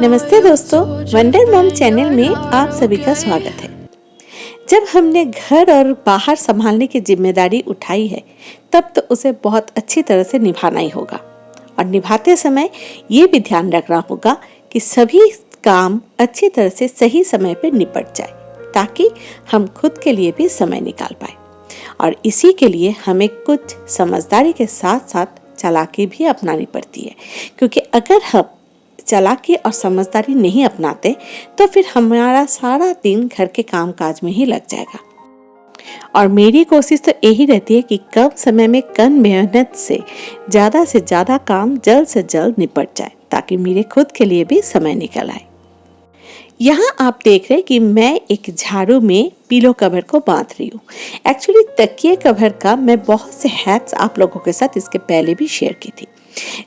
नमस्ते दोस्तों, wonder mom channel में आप सभी का स्वागत है। जब हमने घर और बाहर संभालने की जिम्मेदारी उठाई है, तब तो उसे बहुत अच्छी तरह से निभाना ही होगा और निभाते समय ये भी ध्यान रखना होगा कि सभी काम अच्छी तरह से सही समय पर निपट जाए, ताकि हम खुद के लिए भी समय निकाल पाए। और इसी के लिए हमें कुछ समझदारी के साथ साथ चालाकी भी अपनानी पड़ती है, क्योंकि अगर हम चालाकी और समझदारी नहीं अपनाते तो फिर हमारा सारा दिन घर के कामकाज में ही लग जाएगा। और मेरी कोशिश तो यही रहती है कि कम समय में कम मेहनत से ज़्यादा काम जल्द से जल्द निपट जाए, ताकि मेरे खुद के लिए भी समय निकल आए। यहाँ आप देख रहे हैं कि मैं एक झाड़ू में पिलो कवर को बांध रही हूँ। एक्चुअली तकिए कवर का मैं बहुत से हैक्स आप लोगों के साथ इसके पहले भी शेयर की थी।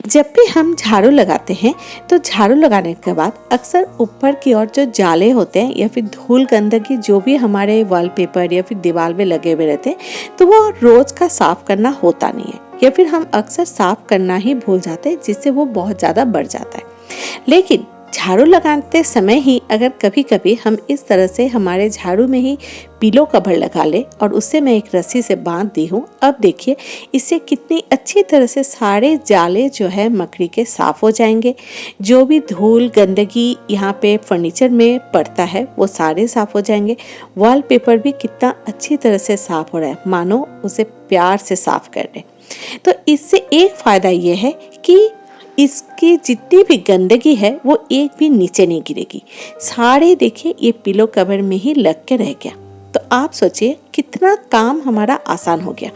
जब भी हम झाड़ू लगाते हैं तो झाड़ू लगाने के बाद अक्सर ऊपर की ओर जो जाले होते हैं या फिर धूल गंदगी जो भी हमारे वॉलपेपर या फिर दीवार में लगे हुए रहते हैं, तो वो रोज का साफ करना होता नहीं है, या फिर हम अक्सर साफ करना ही भूल जाते हैं, जिससे वो बहुत ज़्यादा बढ़ जाता है। लेकिन झाड़ू लगाते समय ही अगर कभी कभी हम इस तरह से हमारे झाड़ू में ही पिलो कवर लगा ले, और उससे मैं एक रस्सी से बांध दी हूँ। अब देखिए इससे कितनी अच्छी तरह से सारे जाले जो है मकड़ी के साफ हो जाएंगे। जो भी धूल गंदगी यहाँ पे फर्नीचर में पड़ता है वो सारे साफ हो जाएंगे। वॉलपेपर भी कितना अच्छी तरह से साफ हो रहा है, मानो उसे प्यार से साफ कर रहे। तो इससे एक फायदा ये है कि इसकी जितनी भी गंदगी है वो एक भी नीचे नहीं गिरेगी। सारे देखिए ये पिलो कवर में ही लग के रह गया। तो आप सोचिए कितना काम हमारा आसान हो गया,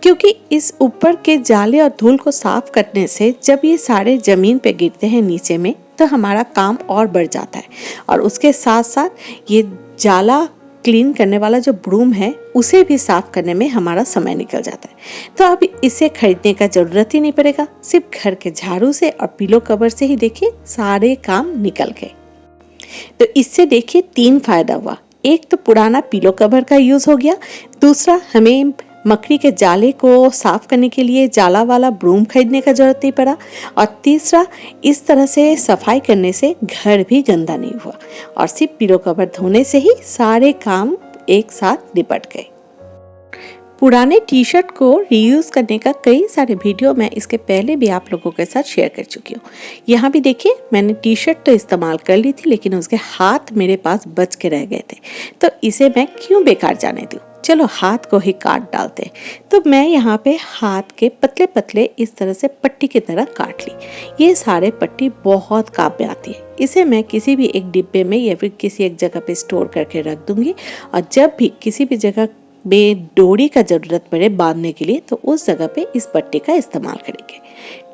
क्योंकि इस ऊपर के जाले और धूल को साफ करने से जब ये सारे जमीन पे गिरते हैं नीचे में, तो हमारा काम और बढ़ जाता है। और उसके साथ साथ ये जाला क्लीन करने वाला जो ब्रूम है उसे भी साफ करने में हमारा समय निकल जाता है। तो अब इसे खरीदने का जरूरत ही नहीं पड़ेगा, सिर्फ घर के झाड़ू से और पिलो कवर से ही देखिए सारे काम निकल गए। तो इससे देखिए 3 फायदा हुआ। एक तो पुराना पिलो कवर का यूज हो गया, दूसरा हमें मकड़ी के जाले को साफ करने के लिए जाला वाला ब्रूम खरीदने का जरूरत नहीं पड़ा, और तीसरा इस तरह से सफाई करने से घर भी गंदा नहीं हुआ, और सिर्फ पिलो कवर धोने से ही सारे काम एक साथ निपट गए। पुराने टी शर्ट को रीयूज करने का कई सारे वीडियो मैं इसके पहले भी आप लोगों के साथ शेयर कर चुकी हूँ। यहाँ भी देखिए मैंने टी शर्ट तो इस्तेमाल कर ली थी, लेकिन उसके हाथ मेरे पास बच के रह गए थे। तो इसे मैं क्यों बेकार जाने दूँ, चलो हाथ को ही काट डालते हैं। तो मैं यहाँ पे हाथ के पतले पतले इस तरह से पट्टी की तरह काट ली। ये सारे पट्टी बहुत काम में आती है। इसे मैं किसी भी एक डिब्बे में या फिर किसी एक जगह पे स्टोर करके रख दूंगी, और जब भी किसी भी जगह में डोरी का जरूरत पड़े बांधने के लिए, तो उस जगह पे इस पट्टी का इस्तेमाल करेंगे।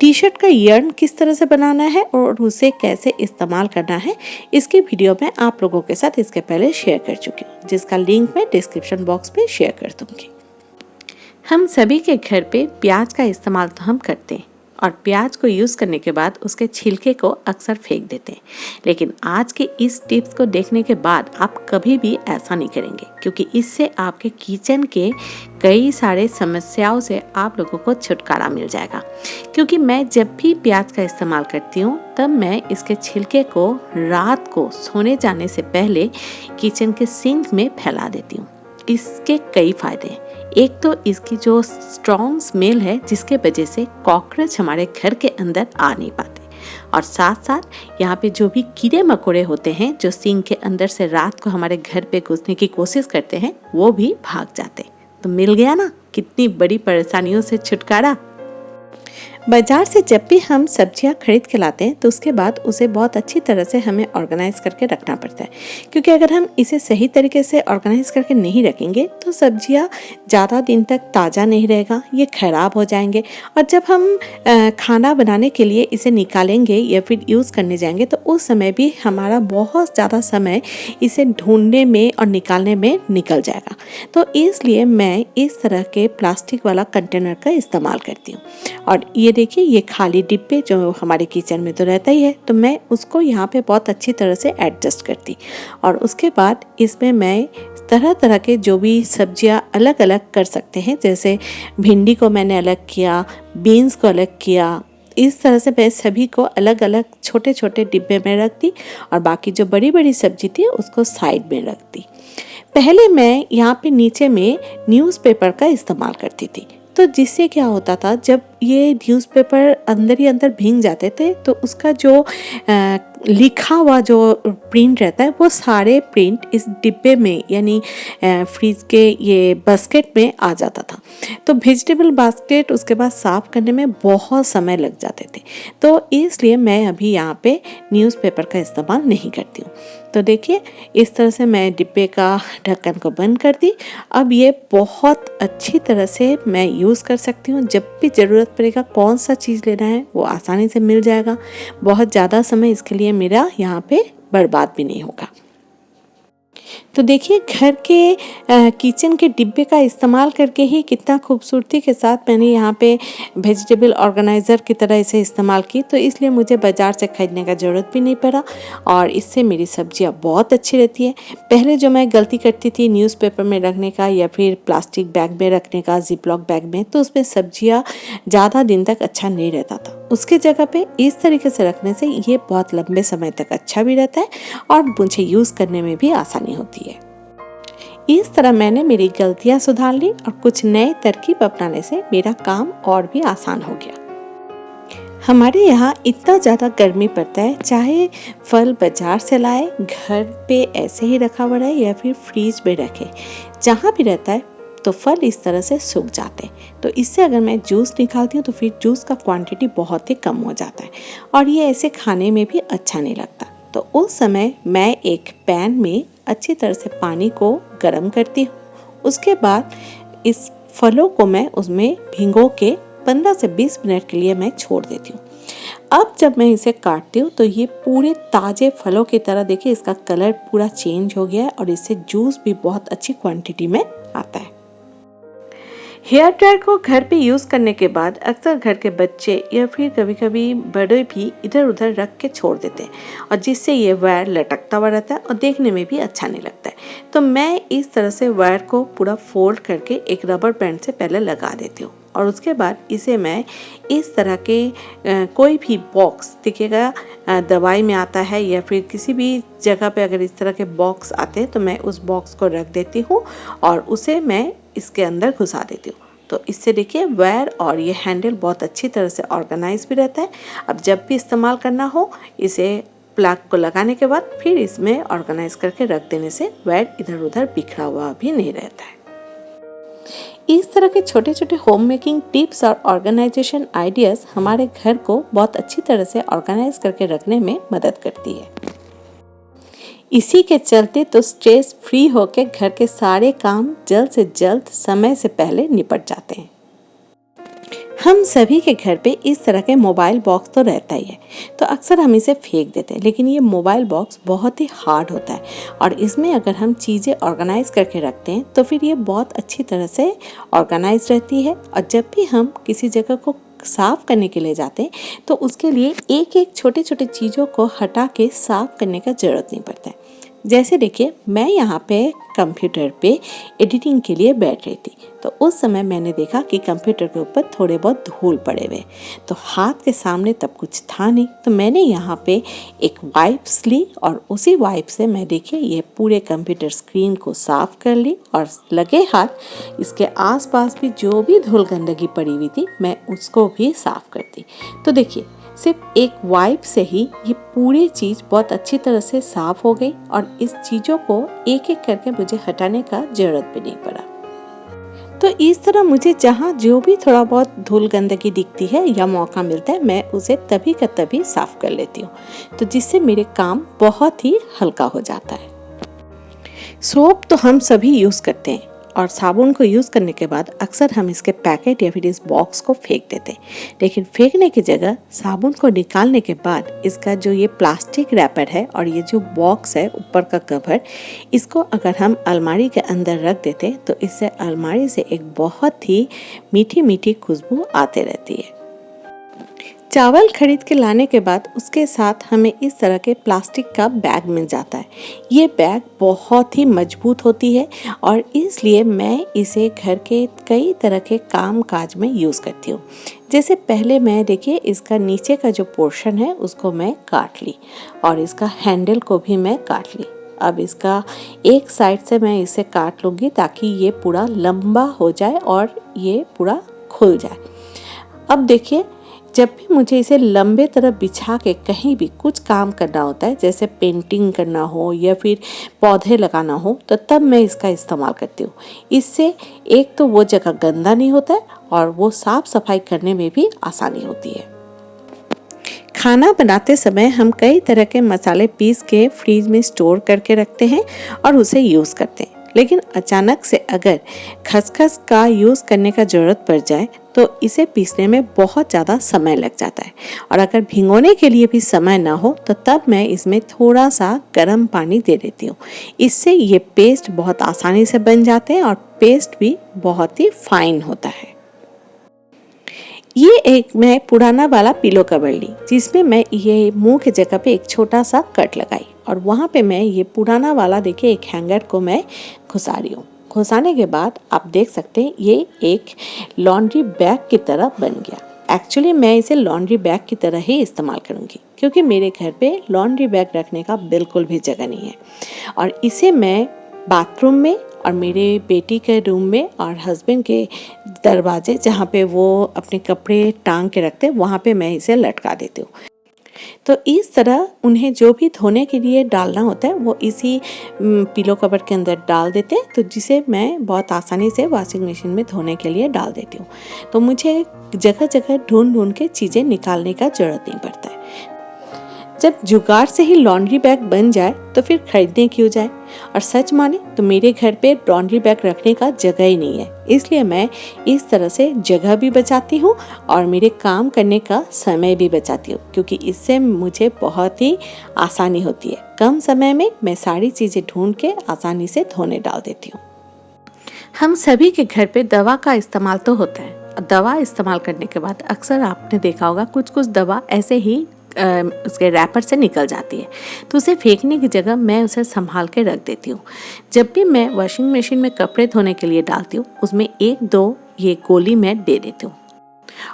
टी शर्ट का यर्न किस तरह से बनाना है और उसे कैसे इस्तेमाल करना है, इसकी वीडियो मैं आप लोगों के साथ इसके पहले शेयर कर चुकी हूँ, जिसका लिंक मैं डिस्क्रिप्शन बॉक्स में शेयर कर दूंगी। हम सभी के घर पे प्याज का इस्तेमाल तो हम करते हैं, और प्याज को यूज़ करने के बाद उसके छिलके को अक्सर फेंक देते हैं। लेकिन आज के इस टिप्स को देखने के बाद आप कभी भी ऐसा नहीं करेंगे, क्योंकि इससे आपके किचन के कई सारे समस्याओं से आप लोगों को छुटकारा मिल जाएगा। क्योंकि मैं जब भी प्याज का इस्तेमाल करती हूँ, तब मैं इसके छिलके को रात को सोने जाने से पहले किचन के सिंक में फैला देती हूँ। इसके कई फायदे हैं। एक तो इसकी जो स्ट्रॉन्ग स्मेल है, जिसके वजह से कॉकरोच हमारे घर के अंदर आ नहीं पाते, और साथ साथ यहाँ पे जो भी कीड़े मकोड़े होते हैं जो सिंक के अंदर से रात को हमारे घर पे घुसने की कोशिश करते हैं, वो भी भाग जाते। तो मिल गया ना कितनी बड़ी परेशानियों से छुटकारा। बाजार से जब भी हम सब्जियां खरीद के लाते हैं, तो उसके बाद उसे बहुत अच्छी तरह से हमें ऑर्गेनाइज करके रखना पड़ता है, क्योंकि अगर हम इसे सही तरीके से ऑर्गेनाइज करके नहीं रखेंगे तो सब्जियां ज़्यादा दिन तक ताज़ा नहीं रहेगा, ये खराब हो जाएंगे। और जब हम खाना बनाने के लिए इसे निकालेंगे या फिर यूज़ करने जाएंगे, तो उस समय भी हमारा बहुत ज़्यादा समय इसे ढूंढने में और निकालने में निकल जाएगा। तो इसलिए मैं इस तरह के प्लास्टिक वाला कंटेनर का इस्तेमाल करती हूँ। और ये देखिए ये खाली डिब्बे जो हमारे किचन में तो रहता ही है, तो मैं उसको यहाँ पे बहुत अच्छी तरह से एडजस्ट करती, और उसके बाद इसमें मैं तरह तरह के जो भी सब्जियाँ अलग अलग कर सकते हैं, जैसे भिंडी को मैंने अलग किया, बीन्स को अलग किया, इस तरह से मैं सभी को अलग अलग छोटे छोटे डिब्बे में रख दी और बाकी जो बड़ी बड़ी सब्जी थी उसको साइड में रख दी। पहले मैं यहाँ पे नीचे में न्यूज़पेपर का इस्तेमाल करती थी, तो जिससे क्या होता था, जब ये न्यूज़पेपर अंदर ही अंदर भीग जाते थे तो उसका जो लिखा हुआ जो प्रिंट रहता है वो सारे प्रिंट इस डिब्बे में यानी फ्रिज के ये बास्केट में आ जाता था। तो वेजिटेबल बास्केट उसके बाद साफ़ करने में बहुत समय लग जाते थे, तो इसलिए मैं अभी यहाँ पे न्यूज़पेपर का इस्तेमाल नहीं करती हूँ। तो देखिए इस तरह से मैं डिब्बे का ढक्कन को बंद कर दी। अब ये बहुत अच्छी तरह से मैं यूज़ कर सकती हूँ। जब भी ज़रूरत पड़ेगा कौन सा चीज़ लेना है वो आसानी से मिल जाएगा। बहुत ज़्यादा समय इसके लिए मेरा यहाँ पे बर्बाद भी नहीं होगा। तो देखिए घर के किचन के डिब्बे का इस्तेमाल करके ही कितना खूबसूरती के साथ मैंने यहाँ पे वेजिटेबल ऑर्गेनाइज़र की तरह इसे इस्तेमाल की, तो इसलिए मुझे बाज़ार से ख़रीदने का ज़रूरत भी नहीं पड़ा और इससे मेरी सब्जियाँ बहुत अच्छी रहती है। पहले जो मैं गलती करती थी न्यूज़पेपर में रखने का या फिर प्लास्टिक बैग में रखने का, जिपलॉक बैग में, तो उसमें सब्जियाँ ज़्यादा दिन तक अच्छा नहीं रहता था। उसके जगह पे इस तरीके से रखने से ये बहुत लंबे समय तक अच्छा भी रहता है और मुझे यूज़ करने में भी आसानी होती है। इस तरह मैंने मेरी गलतियां सुधार ली और कुछ नए तरकीब अपनाने से मेरा काम और भी आसान हो गया। हमारे यहाँ इतना ज़्यादा गर्मी पड़ता है, चाहे फल बाजार से लाए, घर पे ऐसे ही रखा हुआ रहे या फिर फ्रीज में रखे, जहाँ भी रहता है तो फल इस तरह से सूख जाते हैं। तो इससे अगर मैं जूस निकालती हूँ तो फिर जूस का क्वांटिटी बहुत ही कम हो जाता है और ये ऐसे खाने में भी अच्छा नहीं लगता। तो उस समय मैं एक पैन में अच्छी तरह से पानी को गर्म करती हूँ। उसके बाद इस फलों को मैं उसमें भिगो के 15 से 20 मिनट के लिए मैं छोड़ देती हूँ। अब जब मैं इसे काटती हूँ तो ये पूरे ताज़े फलों की तरह, देखिए इसका कलर पूरा चेंज हो गया है और इससे जूस भी बहुत अच्छी क्वांटिटी में आता है। हेयर ड्रायर को घर पे यूज़ करने के बाद अक्सर घर के बच्चे या फिर कभी कभी बड़े भी इधर उधर रख के छोड़ देते हैं और जिससे ये वायर लटकता हुआ रहता है और देखने में भी अच्छा नहीं लगता है। तो मैं इस तरह से वायर को पूरा फोल्ड करके एक रबर बैंड से पहले लगा देती हूँ और उसके बाद इसे मैं इस तरह के कोई भी बॉक्स, देखिएगा दवाई में आता है या फिर किसी भी जगह पे अगर इस तरह के बॉक्स आते हैं तो मैं उस बॉक्स को रख देती हूँ और उसे मैं इसके अंदर घुसा देती हूँ। तो इससे देखिए वायर और ये हैंडल बहुत अच्छी तरह से ऑर्गेनाइज भी रहता है। अब जब भी इस्तेमाल करना हो इसे प्लग को लगाने के बाद फिर इसमें ऑर्गेनाइज करके रख देने से वायर इधर उधर बिखरा हुआ भी नहीं रहता है। इस तरह के छोटे छोटे होम मेकिंग टिप्स और ऑर्गेनाइजेशन आइडियाज़ हमारे घर को बहुत अच्छी तरह से ऑर्गेनाइज करके रखने में मदद करती है। इसी के चलते तो स्ट्रेस फ्री होकर घर के सारे काम जल्द से जल्द समय से पहले निपट जाते हैं। हम सभी के घर पे इस तरह के मोबाइल बॉक्स तो रहता ही है, तो अक्सर हम इसे फेंक देते हैं, लेकिन ये मोबाइल बॉक्स बहुत ही हार्ड होता है और इसमें अगर हम चीज़ें ऑर्गेनाइज करके रखते हैं तो फिर ये बहुत अच्छी तरह से ऑर्गेनाइज रहती है। और जब भी हम किसी जगह को साफ़ करने के लिए जाते हैं तो उसके लिए एक एक छोटे छोटे चीज़ों को हटा के साफ़ करने का ज़रूरत नहीं पड़ता है। जैसे देखिए मैं यहाँ पे कंप्यूटर पे एडिटिंग के लिए बैठ रही थी, तो उस समय मैंने देखा कि कंप्यूटर के ऊपर थोड़े बहुत धूल पड़े हुए, तो हाथ के सामने तब कुछ था नहीं, तो मैंने यहाँ पे एक वाइप्स ली और उसी वाइप से मैं देखिए ये पूरे कंप्यूटर स्क्रीन को साफ़ कर ली और लगे हाथ इसके आसपास भी जो भी धूल गंदगी पड़ी हुई थी मैं उसको भी साफ़ कर दी। तो देखिए सिर्फ एक वाइप से ही ये पूरी चीज़ बहुत अच्छी तरह से साफ़ हो गई और इस चीज़ों को एक एक करके मुझे हटाने का ज़रूरत भी नहीं पड़ा। तो इस तरह मुझे जहाँ जो भी थोड़ा बहुत धूल गंदगी दिखती है या मौका मिलता है मैं उसे तभी का तभी साफ़ कर लेती हूँ, तो जिससे मेरे काम बहुत ही हल्का हो जाता है। सोप तो हम सभी यूज़ करते हैं और साबुन को यूज़ करने के बाद अक्सर हम इसके पैकेट या फिर इस बॉक्स को फेंक देते हैं, लेकिन फेंकने की जगह साबुन को निकालने के बाद इसका जो ये प्लास्टिक रैपर है और ये जो बॉक्स है ऊपर का कवर, इसको अगर हम अलमारी के अंदर रख देते तो इससे अलमारी से एक बहुत ही मीठी मीठी खुशबू आते रहती है। चावल खरीद के लाने के बाद उसके साथ हमें इस तरह के प्लास्टिक का बैग मिल जाता है। ये बैग बहुत ही मजबूत होती है और इसलिए मैं इसे घर के कई तरह के काम काज में यूज़ करती हूँ। जैसे पहले मैं देखिए इसका नीचे का जो पोर्शन है उसको मैं काट ली और इसका हैंडल को भी मैं काट ली। अब इसका एक साइड से मैं इसे काट लूँगी ताकि ये पूरा लंबा हो जाए और ये पूरा खुल जाए। अब देखिए जब भी मुझे इसे लंबे तरफ बिछा के कहीं भी कुछ काम करना होता है, जैसे पेंटिंग करना हो या फिर पौधे लगाना हो, तो तब मैं इसका इस्तेमाल करती हूँ। इससे एक तो वो जगह गंदा नहीं होता है और वो साफ सफाई करने में भी आसानी होती है। खाना बनाते समय हम कई तरह के मसाले पीस के फ्रीज में स्टोर करके रखते हैं और उसे यूज़ करते हैं, लेकिन अचानक से अगर खसखस का यूज़ करने का ज़रूरत पड़ जाए तो इसे पीसने में बहुत ज़्यादा समय लग जाता है। और अगर भिगोने के लिए भी समय ना हो तो तब मैं इसमें थोड़ा सा गर्म पानी दे देती हूँ। इससे ये पेस्ट बहुत आसानी से बन जाते हैं और पेस्ट भी बहुत ही फाइन होता है। ये एक मैं पुराना वाला पिलो कवर ली जिसमें मैं ये मुंह की जगह पे एक छोटा सा कट लगाई और वहाँ पे मैं ये पुराना वाला देखिए एक हैंगर को मैं घुसा रही हूँ। घुसाने के बाद आप देख सकते हैं ये एक लॉन्ड्री बैग की तरह बन गया। एक्चुअली मैं इसे लॉन्ड्री बैग की तरह ही इस्तेमाल करूँगी क्योंकि मेरे घर पे लॉन्ड्री बैग रखने का बिल्कुल भी जगह नहीं है और इसे मैं बाथरूम में और मेरे बेटी के रूम में और हस्बैंड के दरवाजे जहाँ पे वो अपने कपड़े टांग के रखते हैं वहाँ पे मैं इसे लटका देती हूँ। तो इस तरह उन्हें जो भी धोने के लिए डालना होता है वो इसी पिलो कवर के अंदर डाल देते हैं, तो जिसे मैं बहुत आसानी से वॉशिंग मशीन में धोने के लिए डाल देती हूँ। तो मुझे जगह जगह ढूंढ के चीज़ें निकालने का ज़रूरत नहीं पड़ता है। जब जुगाड़ से ही लॉन्ड्री बैग बन जाए तो फिर खरीदने क्यों जाए। और सच माने तो मेरे घर पे लॉन्ड्री बैग रखने का जगह ही नहीं है, इसलिए मैं इस तरह से जगह भी बचाती हूँ और मेरे काम करने का समय भी बचाती हूँ, क्योंकि इससे मुझे बहुत ही आसानी होती है। कम समय में मैं सारी चीज़ें ढूंढ के आसानी से धोने डाल देती हूँ। हम सभी के घर पे दवा का इस्तेमाल तो होता है। दवा इस्तेमाल करने के बाद अक्सर आपने देखा होगा कुछ दवा ऐसे ही उसके रैपर से निकल जाती है, तो उसे फेंकने की जगह मैं उसे संभाल के रख देती हूँ। जब भी मैं वॉशिंग मशीन में कपड़े धोने के लिए डालती हूँ उसमें 1-2 ये गोली मैं दे देती हूँ।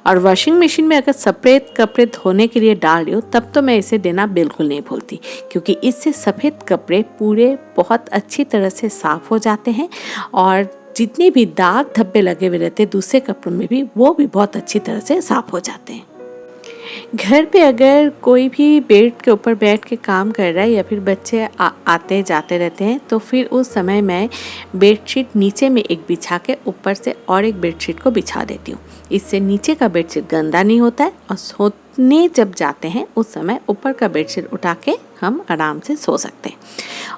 और वॉशिंग मशीन में अगर सफ़ेद कपड़े धोने के लिए डाल रही हूँ तब तो मैं इसे देना बिल्कुल नहीं भूलती, क्योंकि इससे सफ़ेद कपड़े पूरे बहुत अच्छी तरह से साफ़ हो जाते हैं और जितने भी दाग धब्बे लगे हुए रहते हैं दूसरे कपड़ों में भी वो भी बहुत अच्छी तरह से साफ़ हो जाते हैं। घर पे अगर कोई भी बेड के ऊपर बैठ के काम कर रहा है या फिर बच्चे आते जाते रहते हैं तो फिर उस समय मैं बेडशीट नीचे में एक बिछा के ऊपर से और एक बेडशीट को बिछा देती हूँ। इससे नीचे का बेडशीट गंदा नहीं होता है और सोने जब जाते हैं उस समय ऊपर का बेडशीट उठा के हम आराम से सो सकते हैं।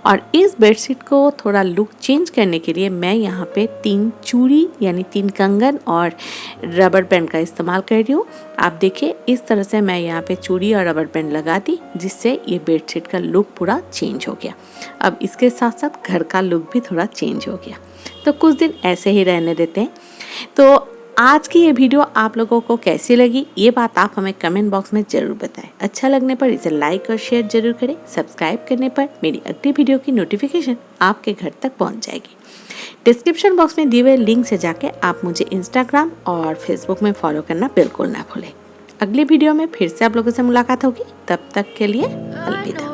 और इस बेडशीट को थोड़ा लुक चेंज करने के लिए मैं यहाँ पे 3 चूड़ी यानी 3 कंगन और रबर बैंड का इस्तेमाल कर रही हूँ। आप देखिए इस तरह से मैं यहाँ पे चूड़ी और रबर बैंड लगा दी, जिससे ये बेडशीट का लुक पूरा चेंज हो गया। अब इसके साथ साथ घर का लुक भी थोड़ा चेंज हो गया, तो कुछ दिन ऐसे ही रहने देते हैं। तो आज की ये वीडियो आप लोगों को कैसी लगी ये बात आप हमें कमेंट बॉक्स में ज़रूर बताएं। अच्छा लगने पर इसे लाइक और शेयर जरूर करें। सब्सक्राइब करने पर मेरी अगली वीडियो की नोटिफिकेशन आपके घर तक पहुंच जाएगी। डिस्क्रिप्शन बॉक्स में दिए हुए लिंक से जाके आप मुझे इंस्टाग्राम और फेसबुक में फॉलो करना बिल्कुल ना भूलें। अगली वीडियो में फिर से आप लोगों से मुलाकात होगी, तब तक के लिए अलविदा।